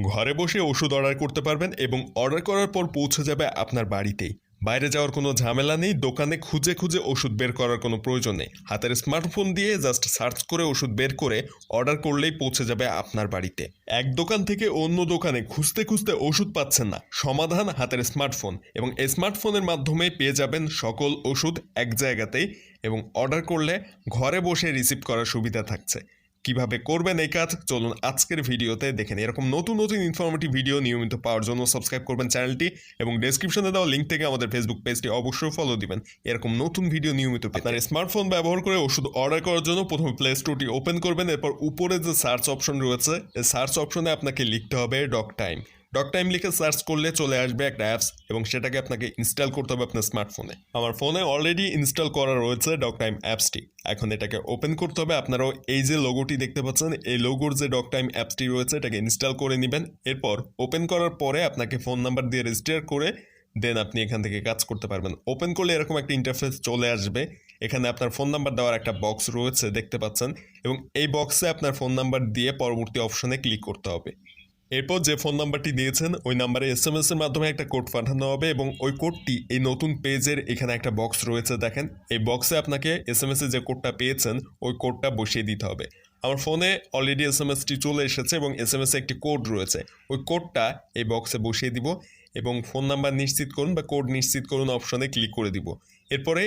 ঘরে বসে ওষুধ অর্ডার করতে পারবেন এবং অর্ডার করার পর পৌঁছে যাবে আপনার বাড়িতেই। বাইরে যাওয়ার কোনো ঝামেলা নেই, দোকানে খুঁজে খুঁজে ওষুধ বের করার কোনো প্রয়োজন নেই। হাতের স্মার্টফোন দিয়ে জাস্ট সার্চ করে ওষুধ বের করে অর্ডার করলেই পৌঁছে যাবে আপনার বাড়িতে। এক দোকান থেকে অন্য দোকানে খুঁজতে খুঁজতে ওষুধ পাচ্ছেন না, সমাধান হাতের স্মার্টফোন। এবং এই স্মার্টফোনের মাধ্যমে পেয়ে যাবেন সকল ওষুধ এক জায়গাতেই, এবং অর্ডার করলে ঘরে বসে রিসিভ করার সুবিধা থাকছে। কিভাবে করবেন এই কাজ চলুন আজকের ভিডিওতে দেখেন। এরকম নতুন নতুন ইনফরমেটিভ ভিডিও নিয়মিত পাওয়ার জন্য সাবস্ক্রাইব করবেন চ্যানেলটি, এবং ডেসক্রিপশনে দেওয়া লিঙ্ক থেকে আমাদের ফেসবুক পেজটি অবশ্যই ফলো দিবেন এরকম নতুন ভিডিও নিয়মিত পেতে। আপনার স্মার্টফোন ব্যবহার করে ওষুধ অর্ডার করার জন্য প্রথমে প্লে স্টোরটি ওপেন করবেন। এরপর উপরে যে সার্চ অপশন রয়েছে, এই সার্চ অপশনে আপনাকে লিখতে হবে ডক টাইম লিখে সার্চ করলে চলে আসবে একটা অ্যাপস, এবং সেটাকে আপনাকে ইনস্টল করতে হবে আপনার স্মার্টফোনে। আমার ফোনে অলরেডি ইনস্টল করা রয়েছে ডক টাইম অ্যাপসটি। এখন এটাকে ওপেন করতে হবে। আপনারাও এই যে লোগোটি দেখতে পাচ্ছেন, এই লোগোর যে ডক টাইম অ্যাপসটি রয়েছে এটাকে ইনস্টল করে নেবেন। এরপর ওপেন করার পরে আপনাকে ফোন নাম্বার দিয়ে রেজিস্টার করে দেন আপনি এখান থেকে কাজ করতে পারবেন। ওপেন করলে এরকম একটা ইন্টারফেস চলে আসবে। এখানে আপনার ফোন নাম্বার দেওয়ার একটা বক্স রয়েছে দেখতে পাচ্ছেন, এবং এই বক্সে আপনার ফোন নাম্বার দিয়ে পরবর্তী অপশনে ক্লিক করতে হবে। এরপর যে ফোন নাম্বারটি দিয়েছেন ওই নাম্বারে SMS এর মাধ্যমে একটা কোড পাঠানো হবে, এবং ওই কোডটি এই নতুন পেজের এখানে একটা বক্স রয়েছে দেখেন, এই বক্সে আপনাকে SMS এ যে কোডটা পেয়েছেন ওই কোডটা বসিয়ে দিতে হবে। আমার ফোনে অলরেডি SMSটি চলে এসেছে এবং SMS এ একটি কোড রয়েছে, ওই কোডটা এই বক্সে বসিয়ে দিব এবং ফোন নাম্বার নিশ্চিত করুন বা কোড নিশ্চিত করুন অপশনে ক্লিক করে দিব। এরপরে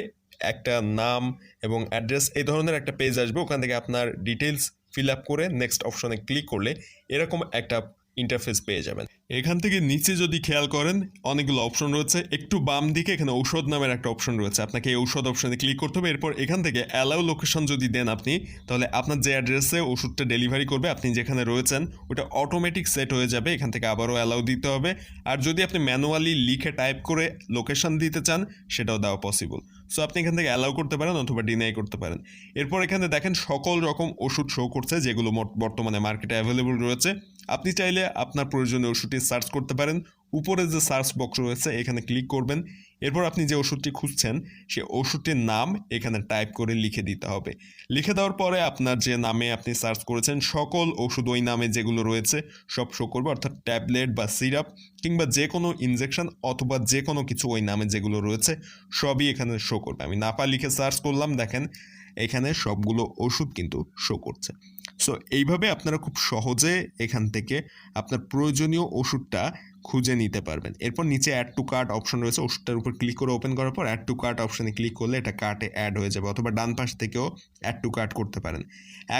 একটা নাম এবং অ্যাড্রেস এই ধরনের একটা পেজ আসবে, ওখান থেকে আপনার ডিটেলস ফিল আপ করে নেক্সট অপশনে ক্লিক করলে এরকম একটা ইন্টারফেস পেয়ে যাবেন। এখান থেকে নিচে যদি খেয়াল করেন অনেকগুলো অপশন রয়েছে, একটু বাম দিকে এখানে ঔষধ নামের একটা অপশন রয়েছে, আপনাকে এই ঔষধ অপশনে ক্লিক করতে হবে। এরপর এখান থেকে অ্যালাউ লোকেশন যদি দেন আপনি, তাহলে আপনার যে অ্যাড্রেসে ওষুধটা ডেলিভারি করবে আপনি যেখানে রয়েছেন ওটা অটোমেটিক সেট হয়ে যাবে। এখান থেকে আবারও অ্যালাউ দিতে হবে। আর যদি আপনি ম্যানুয়ালি লিখে টাইপ করে লোকেশন দিতে চান সেটাও দেওয়া পসিবল। সো আপনি এখান থেকে অ্যালাউ করতে পারেন অথবা ডিনাই করতে পারেন। এরপর এখানে দেখেন সকল রকম ওষুধ শো করছে যেগুলো বর্তমানে মার্কেটে অ্যাভেলেবল রয়েছে। আপনি চাইলে আপনার প্রয়োজনীয় ওষুধটি সার্চ করতে পারেন। উপরে যে সার্চ বক্স রয়েছে এখানে ক্লিক করবেন। এরপর আপনি যে ওষুধটি খুঁজছেন সেই ওষুধটির নাম এখানে টাইপ করে লিখে দিতে হবে। লিখে দেওয়ার পরে আপনার যে নামে আপনি সার্চ করেছেন সকল ওষুধ ওই নামে যেগুলো রয়েছে সব শো করবে, অর্থাৎ ট্যাবলেট বা সিরাপ কিংবা যে কোনো ইনজেকশন অথবা যে কোনো কিছু ওই নামে যেগুলো রয়েছে সবই এখানে শো করবে। আমি নাপা লিখে সার্চ করলাম, দেখেন এখানে সবগুলো ওষুধ কিন্তু শো করছে। সো এইভাবে আপনারা খুব সহজে এখান থেকে আপনার প্রয়োজনীয় ওষুধটা খুঁজে নিতে পারবেন। এরপর নিচে অ্যাড টু কার্ট অপশন রয়েছে, ওষুধটার উপর ক্লিক করে ওপেন করার পর অ্যাড টু কার্ট অপশনে ক্লিক করলে এটা কার্টে অ্যাড হয়ে যাবে, অথবা ডান পাশ থেকেও অ্যাড টু কার্ট করতে পারেন।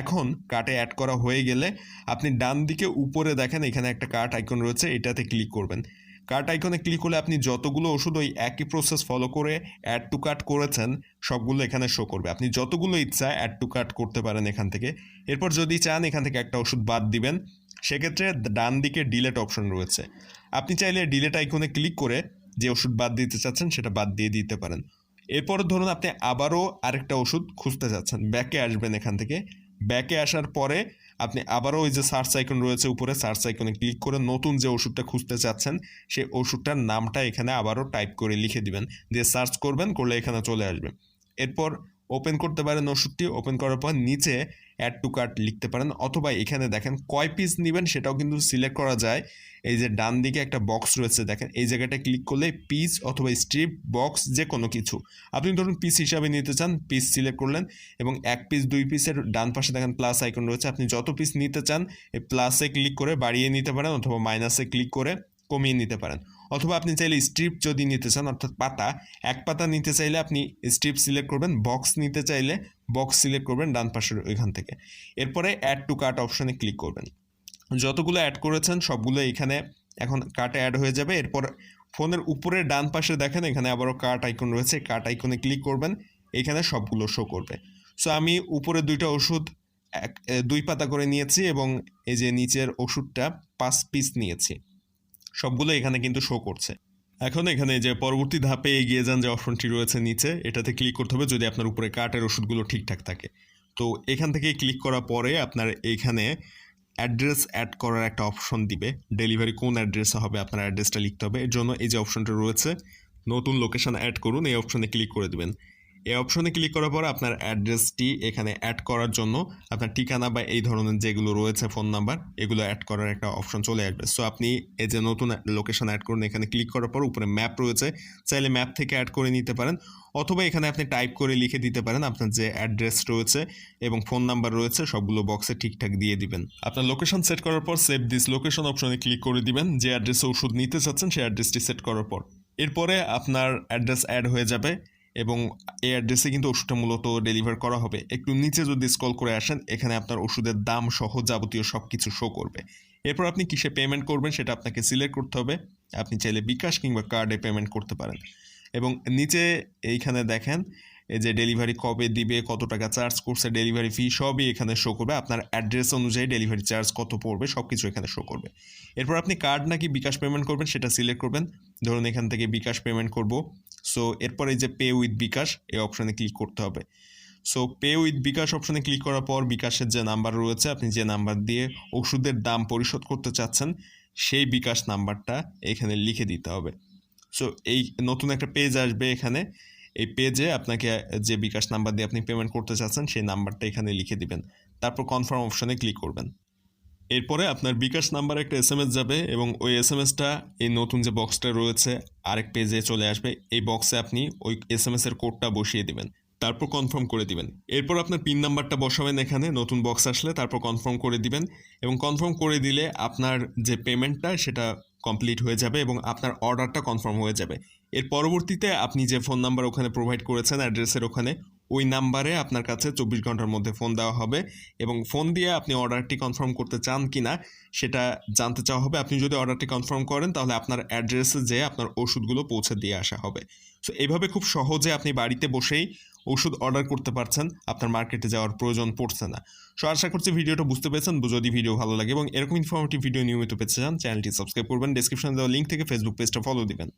এখন কার্টে অ্যাড করা হয়ে গেলে আপনি ডান দিকে উপরে দেখেন এখানে একটা কার্ট আইকন রয়েছে, এটাতে ক্লিক করবেন। কার্ট আইকনে ক্লিক করলে আপনি যতগুলো ওষুধ ওই একই প্রসেস ফলো করে অ্যাড টু কার্ট করেছেন সবগুলো এখানে শো করবে। আপনি যতগুলো ইচ্ছা অ্যাড টু কার্ট করতে পারেন এখান থেকে। এরপর যদি চান এখান থেকে একটা ওষুধ বাদ দিবেন, সেক্ষেত্রে ডান দিকে ডিলেট অপশন রয়েছে, আপনি চাইলে ডিলেট আইকনে ক্লিক করে যে ওষুধ বাদ দিতে চাচ্ছেন সেটা বাদ দিয়ে দিতে পারেন। এরপর ধরুন আপনি আবারও আরেকটা ওষুধ খুঁজতে চাচ্ছেন, ব্যাকে আসবেন। এখান থেকে ব্যাকে আসার পরে আপনি আবারও ওই যে সার্চ আইকন রয়েছে উপরে, সার্চ আইকনে ক্লিক করে নতুন যে ওষুধটা খুঁজতে চাচ্ছেন সেই ওষুধটার নামটা এখানে আবারও টাইপ করে লিখে দিবেন, দিয়ে সার্চ করবেন, করলে এখানে চলে আসবে। এরপর ওপেন করতে পারেন ওষুধটি, ওপেন করার পর নিচে অ্যাড টু কার্ট লিখতে পারেন, অথবা এখানে দেখেন কয় পিস নেবেন সেটাও কিন্তু সিলেক্ট করা যায়। এই যে ডান দিকে একটা বক্স রয়েছে দেখেন, এই জায়গাটা ক্লিক করলে পিস অথবা স্ট্রিপ বক্স যে কোনো কিছু আপনি ধরুন পিস হিসাবে নিতে চান, পিস সিলেক্ট করলেন, এবং 1 পিস 2 পিসের ডান পাশে দেখেন প্লাস আইকন রয়েছে, আপনি যত পিস নিতে চান এই প্লাসে ক্লিক করে বাড়িয়ে নিতে পারেন অথবা মাইনাসে ক্লিক করে কমিয়ে নিতে পারেন। অথবা আপনি চাইলে স্ট্রিপ যদি নিতে চান অর্থাৎ পাতা, এক পাতা নিতে চাইলে আপনি স্ট্রিপ সিলেক্ট করবেন, বক্স নিতে চাইলে বক্স সিলেক্ট করবেন ডান পাশের ওইখান থেকে। এরপরে অ্যাড টু কার্ট অপশনে ক্লিক করবেন, যতগুলো অ্যাড করেছেন সবগুলো এখানে এখন কার্টে অ্যাড হয়ে যাবে। এরপর ফোনের উপরে ডান পাশে দেখেন এখানে আবারও কার্ট আইকন রয়েছে, কার্ট আইকনে ক্লিক করবেন, এখানে সবগুলো শো করবে। সো আমি উপরে 2টা ওষুধ 2 পাতা করে নিয়েছি, এবং এই যে নিচের ওষুধটা 5 পিস নিয়েছি, সবগুলো এখানে কিন্তু শো করছে। এখন এখানে যে পরবর্তী ধাপে এগিয়ে যান যে অপশনটি রয়েছে নিচে, এটাতে ক্লিক করতে হবে যদি আপনার উপরে কার্টের ওষুধগুলো ঠিকঠাক থাকে। তো এখান থেকে ক্লিক করার পরে আপনার এইখানে অ্যাড্রেস অ্যাড করার একটা অপশন দিবে, ডেলিভারি কোন অ্যাড্রেসে হবে আপনার অ্যাড্রেসটা লিখতে হবে। এর জন্য এই যে অপশনটা রয়েছে নতুন লোকেশন অ্যাড করুন, এই অপশনে ক্লিক করে দেবেন। এই অপশনে ক্লিক করার পর আপনার অ্যাড্রেসটি এখানে অ্যাড করার জন্য আপনার ঠিকানা বা এই ধরনের যেগুলো রয়েছে ফোন নাম্বার এগুলো অ্যাড করার একটা অপশন চলে আসবে। সো আপনি এই যে নতুন লোকেশন অ্যাড করুন, এখানে ক্লিক করার পর উপরে ম্যাপ রয়েছে, চাইলে ম্যাপ থেকে অ্যাড করে নিতে পারেন, অথবা এখানে আপনি টাইপ করে লিখে দিতে পারেন আপনার যে অ্যাড্রেস রয়েছে এবং ফোন নাম্বার রয়েছে সবগুলো বক্সে ঠিকঠাক দিয়ে দিবেন। আপনার লোকেশন সেট করার পর সেভ দিস লোকেশন অপশনে ক্লিক করে দিবেন যে অ্যাড্রেসে ওষুধ নিতে চাচ্ছেন সেই অ্যাড্রেসটি সেট করার পর। এরপরে আপনার অ্যাড্রেস অ্যাড হয়ে যাবে এবং এই অ্যাড্রেসে কিন্তু ওষুধটা মূলত ডেলিভার করা হবে। একটু নিচে যদি স্ক্রল করে আসেন এখানে আপনার ওষুধের দাম সহ যাবতীয় সব কিছু শো করবে। এরপর আপনি কিসে পেমেন্ট করবেন সেটা আপনাকে সিলেক্ট করতে হবে। আপনি চাইলে বিকাশ কিংবা কার্ডে পেমেন্ট করতে পারেন এবং নিচে এইখানে দেখেন এই যে ডেলিভারি কবে দিবে, কত টাকা চার্জ করছে, ডেলিভারি ফি সবই এখানে শো করবে। আপনার অ্যাড্রেস অনুযায়ী ডেলিভারি চার্জ কত পড়বে সব কিছু এখানে শো করবে। এরপর আপনি কার্ড নাকি বিকাশ পেমেন্ট করবেন সেটা সিলেক্ট করবেন। ধরুন এখান থেকে বিকাশ পেমেন্ট করব। সো এরপর এই যে পে উইথ বিকাশ এই অপশানে ক্লিক করতে হবে। সো পে উইথ বিকাশ অপশানে ক্লিক করার পর বিকাশের যে নাম্বার রয়েছে আপনি যে নাম্বার দিয়ে ওষুধের দাম পরিশোধ করতে চাচ্ছেন সেই বিকাশ নাম্বারটা এখানে লিখে দিতে হবে। সো এই নতুন একটা পেজ আসবে, এখানে এই পেজে আপনাকে যে বিকাশ নাম্বার দিয়ে আপনি পেমেন্ট করতে চাচ্ছেন সেই নাম্বারটা এখানে লিখে দিবেন, তারপর কনফার্ম অপশনে ক্লিক করবেন। এরপরে আপনার বিকাশ নাম্বার একটা SMS যাবে এবং ওই SMSটা এই নতুন যে বক্সটা রয়েছে আরেক পেজে চলে আসবে। এই বক্সে আপনি ওই SMS এর কোডটা বসিয়ে দিবেন, তারপর কনফার্ম করে দিবেন। এরপর আপনার পিন নাম্বারটা বসাবেন এখানে নতুন বক্স আসলে, তারপর কনফার্ম করে দিবেন এবং কনফার্ম করে দিলে আপনার যে পেমেন্টটা সেটা কমপ্লিট হয়ে যাবে এবং আপনার অর্ডারটা কনফার্ম হয়ে যাবে। এর পরবর্তীতে আপনি যে ফোন নাম্বার ওখানে প্রোভাইড করেছেন অ্যাড্রেসের ওখানে, ওই নাম্বারে আপনার কাছে 24 ঘন্টার মধ্যে ফোন দেওয়া হবে এবং ফোন দিয়ে আপনি অর্ডারটি কনফার্ম করতে চান কি না সেটা জানতে চাওয়া হবে। আপনি যদি অর্ডারটি কনফার্ম করেন তাহলে আপনার অ্যাড্রেসে যেয়ে আপনার ওষুধগুলো পৌঁছে দিয়ে আসা হবে। সো এইভাবে খুব সহজে আপনি বাড়িতে বসেই ওষুধ অর্ডার করতে পারছেন, আপনার মার্কেটে যাওয়ার প্রয়োজন পড়ছে না। সো আশা করছি ভিডিওটা বুঝতে পেরেছেন। যদি ভিডিও ভালো লাগে এবং এরকম ইনফরমেটিভ ভিডিও নিয়মিত পেতে চান চ্যানেলটি সাবস্ক্রাইব করবেন, ডেসক্রিপশনে দেওয়া লিঙ্ক থেকে ফেসবুক পেজটা ফলো দিবেন।